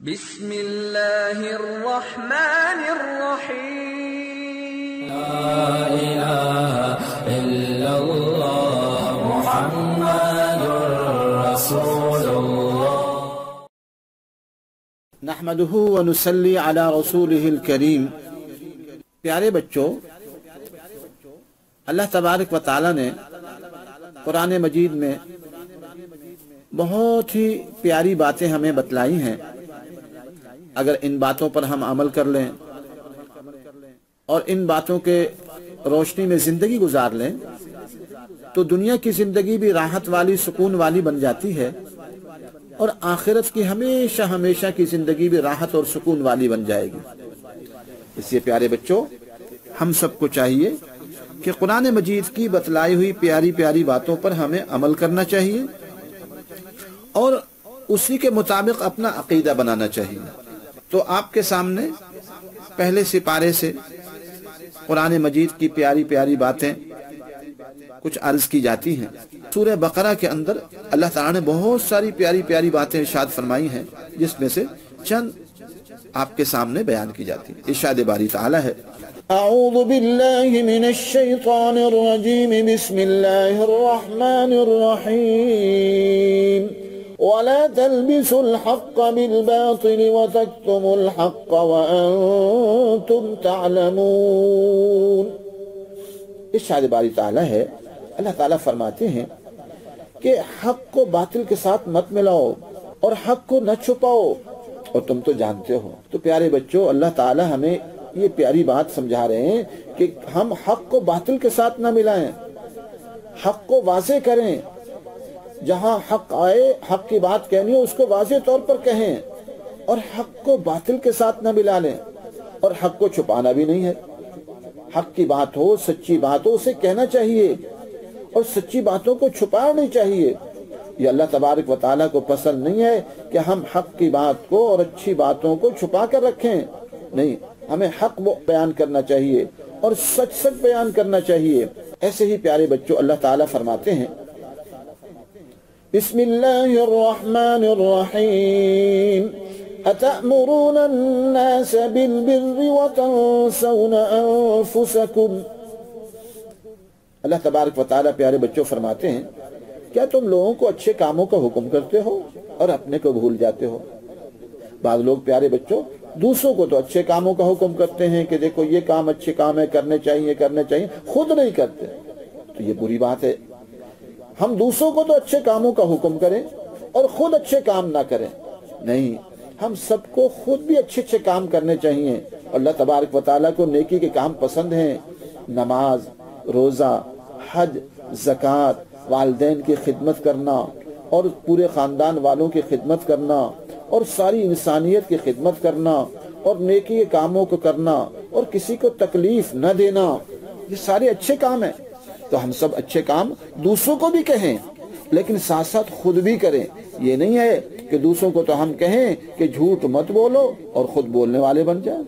بسم اللہ الرحمن الرحیم لا الہ الا اللہ محمد رسول اللہ نحمدہ ونصلی علی رسولہ الکریم۔ پیارے بچوں، اللہ تبارک و تعالی نے قرآن مجید میں بہت ہی پیاری باتیں ہمیں بتلائی ہیں۔ اگر ان باتوں پر ہم عمل کر لیں اور ان باتوں کے روشنی میں زندگی گزار لیں تو دنیا کی زندگی بھی راحت والی، سکون والی بن جاتی ہے، اور آخرت کی ہمیشہ ہمیشہ کی زندگی بھی راحت اور سکون والی بن جائے گی۔ اس لیے پیارے بچوں، ہم سب کو چاہیے کہ قرآن مجید کی بتلائی ہوئی پیاری پیاری باتوں پر ہمیں عمل کرنا چاہیے اور اسی کے مطابق اپنا عقیدہ بنانا چاہیے۔ تو آپ کے سامنے پہلے سپارے سے قرآن مجید کی پیاری پیاری باتیں کچھ عرض کی جاتی ہیں۔ سورہ بقرہ کے اندر اللہ تعالیٰ نے بہت ساری پیاری پیاری باتیں ارشاد فرمائی ہیں، جس میں سے چند آپ کے سامنے بیان کی جاتی ہیں۔ ارشاد باری تعالیٰ ہے: اعوذ باللہ من الشیطان الرجیم، بسم اللہ الرحمن الرحیم، وَلَا تَلْبِسُوا الْحَقَّ بِالْبَاطِلِ وَتَكْتُمُوا الْحَقَّ وَأَنْتُمْ تَعْلَمُونَ۔ ارشاد باری تعالیٰ ہے، اللہ تعالیٰ فرماتے ہیں کہ حق کو باطل کے ساتھ مت ملاؤ اور حق کو نہ چھپاؤ، اور تم تو جانتے ہو۔ تو پیارے بچوں، اللہ تعالیٰ ہمیں یہ پیاری بات سمجھا رہے ہیں کہ ہم حق کو باطل کے ساتھ نہ ملائیں، حق کو واضح کریں۔ جہاں حق آئے، حق کی بات کہنی ہو، اس کو واضح طور پر کہیں، اور حق کو باطل کے ساتھ نہ ملا لیں، اور حق کو چھپانا بھی نہیں ہے۔ حق کی بات ہو، سچی بات ہو، اسے کہنا چاہیے، اور سچی باتوں کو چھپانا نہیں چاہیے۔ یہ اللہ تبارک و تعالیٰ کو پسند نہیں ہے کہ ہم حق کی بات کو اور اچھی باتوں کو چھپا کر رکھیں۔ نہیں، ہمیں حق بیان کرنا چاہیے اور سچ سچ بیان کرنا چاہیے۔ ایسے ہی پیارے بچوں، اللہ تعالیٰ فرماتے ہیں: بسم اللہ الرحمن الرحیم، اتأمرون الناس بالبر وتنسون انفسکم۔ اللہ تبارک و تعالیٰ پیارے بچوں فرماتے ہیں، کیا تم لوگوں کو اچھے کاموں کا حکم کرتے ہو اور اپنے کو بھول جاتے ہو؟ بعض لوگ پیارے بچوں دوسروں کو تو اچھے کاموں کا حکم کرتے ہیں کہ دیکھو یہ کام اچھے کام ہے، کرنے چاہیے، خود نہیں کرتے، تو یہ بری بات ہے۔ ہم دوسروں کو تو اچھے کاموں کا حکم کریں اور خود اچھے کام نہ کریں، نہیں، ہم سب کو خود بھی اچھے اچھے کام کرنے چاہیے۔ اللہ تبارک و تعالیٰ کو نیکی کے کام پسند ہیں، نماز، روزہ، حج، زکوٰۃ، والدین کی خدمت کرنا اور پورے خاندان والوں کی خدمت کرنا اور ساری انسانیت کی خدمت کرنا اور نیکی کے کاموں کو کرنا اور کسی کو تکلیف نہ دینا، یہ سارے اچھے کام ہیں۔ تو ہم سب اچھے کام دوسروں کو بھی کہیں، لیکن ساتھ ساتھ خود بھی کریں۔ یہ نہیں ہے کہ دوسروں کو تو ہم کہیں کہ جھوٹ مت بولو اور خود بولنے والے بن جائیں،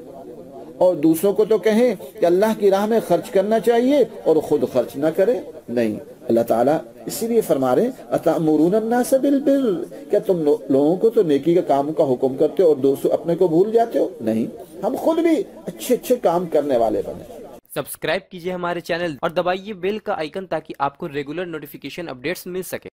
اور دوسروں کو تو کہیں کہ اللہ کی راہ میں خرچ کرنا چاہیے اور خود خرچ نہ کرے۔ نہیں، اللہ تعالیٰ اسی لیے فرما رہے ہیں اتأمرون الناس بالبر، کیا تم لوگوں کو تو نیکی کا کام کا حکم کرتے ہو اور دوسروں اپنے کو بھول جاتے ہو؟ نہیں، ہم خود بھی اچھے اچھے کام کرنے والے بنے۔ سبسکرائب کیجئے ہمارے چینل اور دبائیے بیل کا آئیکن تاکہ آپ کو ریگولر نوٹیفیکیشن اپڈیٹس مل سکے۔